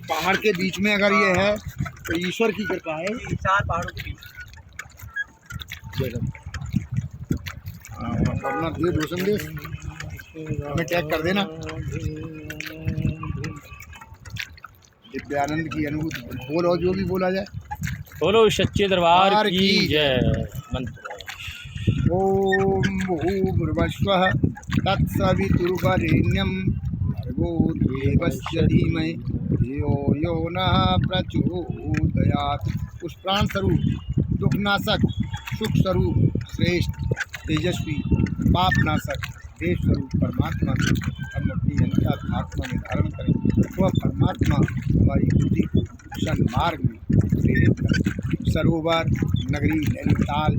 पहाड़ के बीच में अगर ये है तो ईश्वर की कृपा है। 4 पहाड़ों के बीच अपना दे दो संदेश, हमें टैग कर देना। दिव्यानंद की अनुभूति बोलो, जो भी बोला जाए। बोलो सच्चे दरबार की जय। मंत्र ओम भूर्भुवस्वः तत्सवितुर्वरेण्यं भर्गो देवस्य धीमहि धियो यो नः प्रचोदयात्। पुष्प्राण स्वरूप, दुखनाशक, सुख स्वरूप, श्रेष्ठ, तेजस्वी, पापनाशक, देव स्वरूप परमात्मा हम अपनी अंतरात्मा में धारण करें। वह परमात्मा हमारी बुद्धि को सन्मार्ग में प्रेरित करें। सरोवर नगरी नैनीताल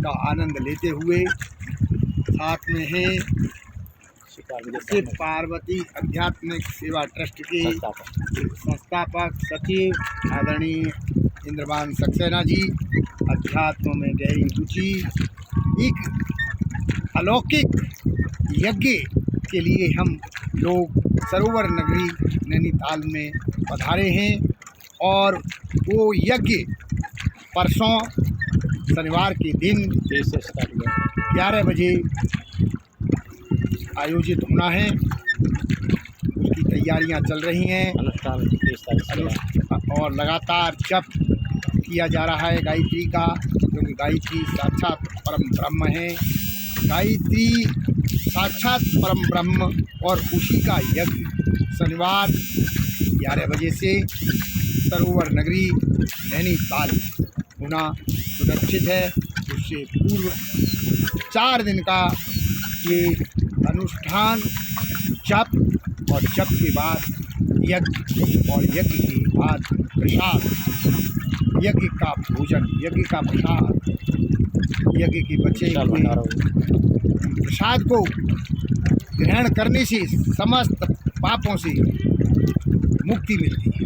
का आनंद लेते हुए साथ में है शिव पार्वती आध्यात्मिक सेवा ट्रस्ट के संस्थापक सचिव आदरणीय इंद्रवान सक्सेना जी। अध्यात्म में गहरी रुचि, एक अलौकिक यज्ञ के लिए हम लोग सरोवर नगरी नैनीताल में पधारे हैं और वो यज्ञ परसों शनिवार के दिन 11 बजे आयोजित होना है। उसकी तैयारियां चल रही हैं और लगातार जप किया जा रहा है गायत्री का, क्योंकि गायत्री साक्षात परम ब्रह्म है। गायत्री साक्षात परम ब्रह्म और उसी का यज्ञ शनिवार 11 बजे से सरोवर नगरी नैनीताल होना सुरक्षित है। उससे पूर्व 4 दिन का ये अनुष्ठान जप और जप के बाद यज्ञ और यज्ञ के बाद प्रसाद, यज्ञ का भोजन, यज्ञ का प्रसाद, यज्ञ के बचे हुए प्रसाद को ग्रहण करने से समस्त पापों से मुक्ति मिलती है।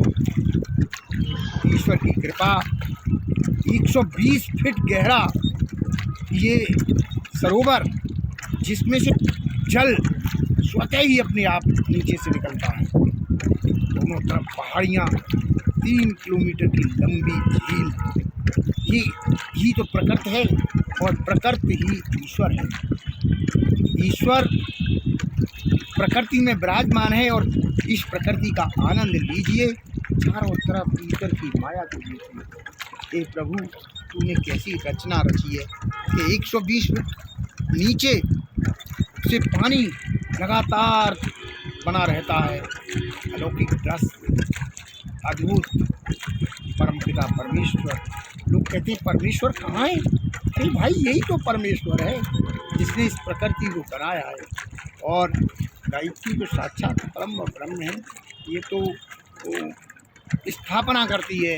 ईश्वर की कृपा, 120 फीट गहरा ये सरोवर, जिसमें से जल स्वतः ही अपने आप नीचे से निकलता है। दोनों तरफ पहाड़ियाँ, 3 किलोमीटर की लंबी झील, ये तो प्रकृति है और प्रकृति ही ईश्वर है। ईश्वर प्रकृति में विराजमान है और इस प्रकृति का आनंद लीजिए। चारों तरफ ईश्वर की माया को लीजिए। हे प्रभु, तूने कैसी रचना रची है कि 120 फीट नीचे से पानी लगातार बना रहता है। अलौकिक दृश्य, अद्भुत। परमपिता परमेश्वर, लोग कहते हैं परमेश्वर कहाँ है? अरे भाई, यही तो परमेश्वर है जिसने इस प्रकृति को बनाया है। और गायत्री तो साक्षात परम ब्रह्म है। ये तो स्थापना करती है,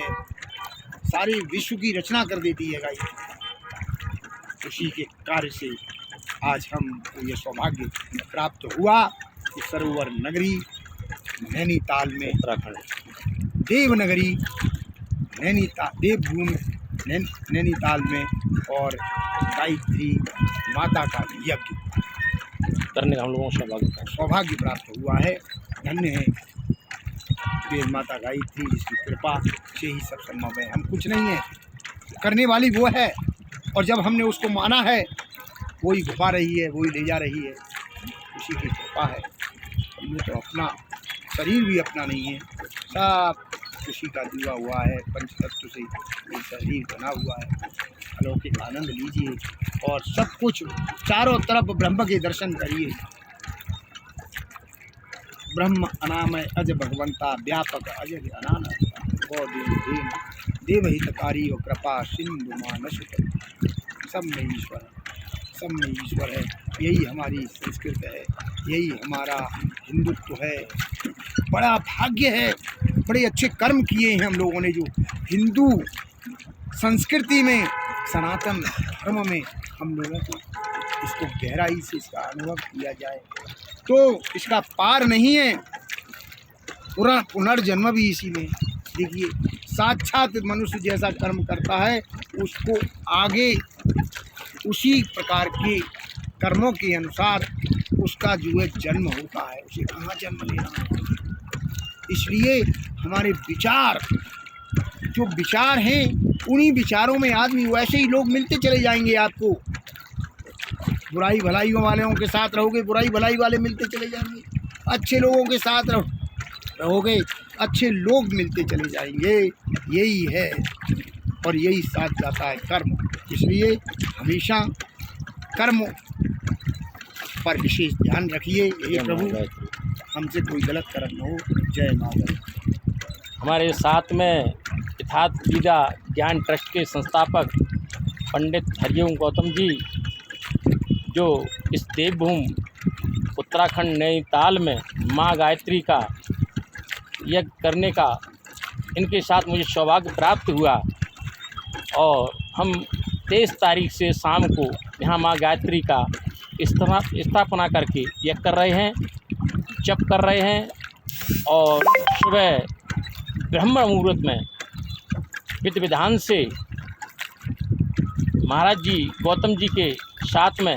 सारे विश्व की रचना कर देती है गायत्री। उसी के कार्य से आज हमको ये सौभाग्य प्राप्त हुआ कि सरोवर नगरी नैनीताल में, उत्तराखंड देवनगरी नैनीताल, देवभूमि नैनीताल में और गायत्री माता का यज्ञ करने का हम लोगों को सौभाग्य प्राप्त हुआ है। धन्य है देव माता गायत्री, जिसकी कृपा से ही सब संभव है। हम कुछ नहीं है, करने वाली वो है, और जब हमने उसको माना है वही घुमा रही है, वही ले जा रही है। उसी की कृपा है। हमने तो अपना शरीर भी अपना नहीं है, सब उसी का दिया हुआ है। पंचतत्व से ये शरीर बना हुआ है। अलौकिक आनंद लीजिए और सब कुछ चारों तरफ ब्रह्म के दर्शन करिए। ब्रह्म अनामय अज भगवंता व्यापक अजय अनानंता गौ देव देवहितकारी और कृपा सिंधु मानस। सब में ईश्वर है, सब में ईश्वर है। यही हमारी संस्कृति है, यही हमारा हिंदुत्व है। बड़ा भाग्य है, बड़े अच्छे कर्म किए हैं हम लोगों ने, जो हिंदू संस्कृति में, सनातन धर्म में हम लोगों को इसको गहराई से इसका अनुभव किया जाए तो इसका पार नहीं है। पुनर्जन्म भी इसी में। देखिए, साक्षात मनुष्य जैसा कर्म करता है उसको आगे उसी प्रकार के कर्मों के अनुसार उसका जो है जन्म होता है। उसे कहाँ जन्म लेना है? इसलिए हमारे विचार, जो विचार हैं, उन्हीं विचारों में आदमी, वैसे ही लोग मिलते चले जाएंगे आपको। बुराई भलाई वालों के साथ रहोगे, बुराई भलाई वाले मिलते चले जाएंगे। अच्छे लोगों के साथ रहोगे, अच्छे लोग मिलते चले जाएंगे। यही है और यही साथ जाता है कर्म। इसलिए हमेशा कर्म पर विशेष ध्यान रखिए। ये प्रभु हमसे कोई गलत कर्म न हो। जय माँ गायत्री। हमारे साथ में यथार्थ गीता ज्ञान ट्रस्ट के संस्थापक पंडित हरिओम गौतम जी, जो इस देवभूमि उत्तराखंड नैनीताल में माँ गायत्री का यज्ञ करने का इनके साथ मुझे सौभाग्य प्राप्त हुआ। और हम 23 तारीख से शाम को यहाँ माँ गायत्री का स्थापना करके यज्ञ कर रहे हैं, जप कर रहे हैं। और सुबह ब्रह्म मुहूर्त में विधि विधान से महाराज जी गौतम जी के साथ में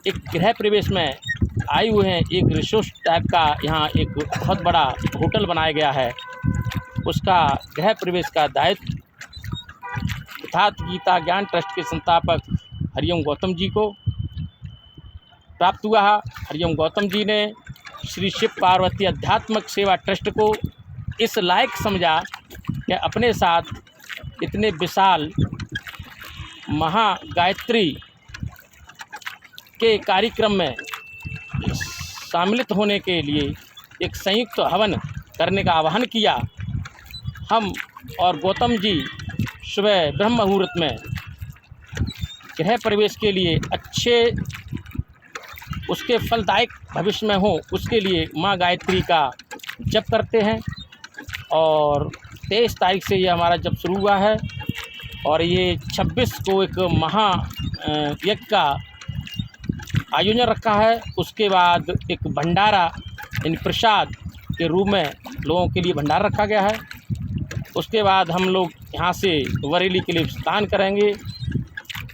एक गृह प्रवेश में आए हुए हैं। एक रिसोर्ट टाइप का यहाँ एक बहुत बड़ा होटल बनाया गया है, उसका गृह प्रवेश का दायित्व यथार्थ गीता ज्ञान ट्रस्ट के संस्थापक हरिओम गौतम जी को प्राप्त हुआ है। हरिओम गौतम जी ने श्री शिव पार्वती आध्यात्मिक सेवा ट्रस्ट को इस लायक समझा कि अपने साथ इतने विशाल महागायत्री के कार्यक्रम में सम्मिलित होने के लिए एक संयुक्त हवन करने का आह्वान किया। हम और गौतम जी सुबह ब्रह्म मुहूर्त में गृह प्रवेश के लिए अच्छे, उसके फलदायक भविष्य में हो, उसके लिए माँ गायत्री का जप करते हैं। और 23 तारीख से ये हमारा जप शुरू हुआ है और ये 26 को एक महा यज्ञ का आयोजन रखा है। उसके बाद एक भंडारा यानी प्रसाद के रूप में लोगों के लिए भंडारा रखा गया है। उसके बाद हम लोग यहाँ से बरेली के लिए प्रस्थान करेंगे।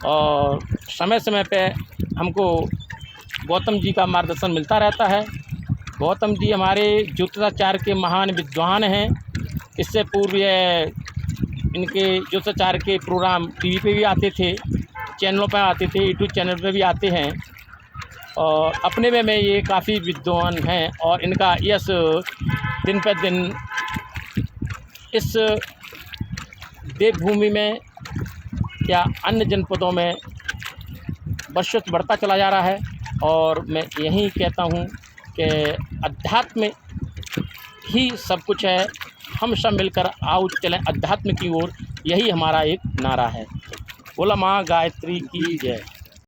और समय समय पे हमको गौतम जी का मार्गदर्शन मिलता रहता है। गौतम जी हमारे ज्योतिषाचार्य के महान विद्वान हैं। इससे पूर्व इनके ज्योतिषाचार्य के प्रोग्राम टीवी पे भी आते थे, चैनलों पे आते थे, यूट्यूब चैनल पे भी आते हैं। और अपने में ये काफ़ी विद्वान हैं और इनका यश दिन पर दिन इस देवभूमि में या अन्य जनपदों में वर्षों बढ़ता चला जा रहा है। और मैं यही कहता हूँ कि अध्यात्म ही सब कुछ है। हम सब मिलकर आओ चलें अध्यात्म की ओर, यही हमारा एक नारा है। बोला माँ गायत्री की जय।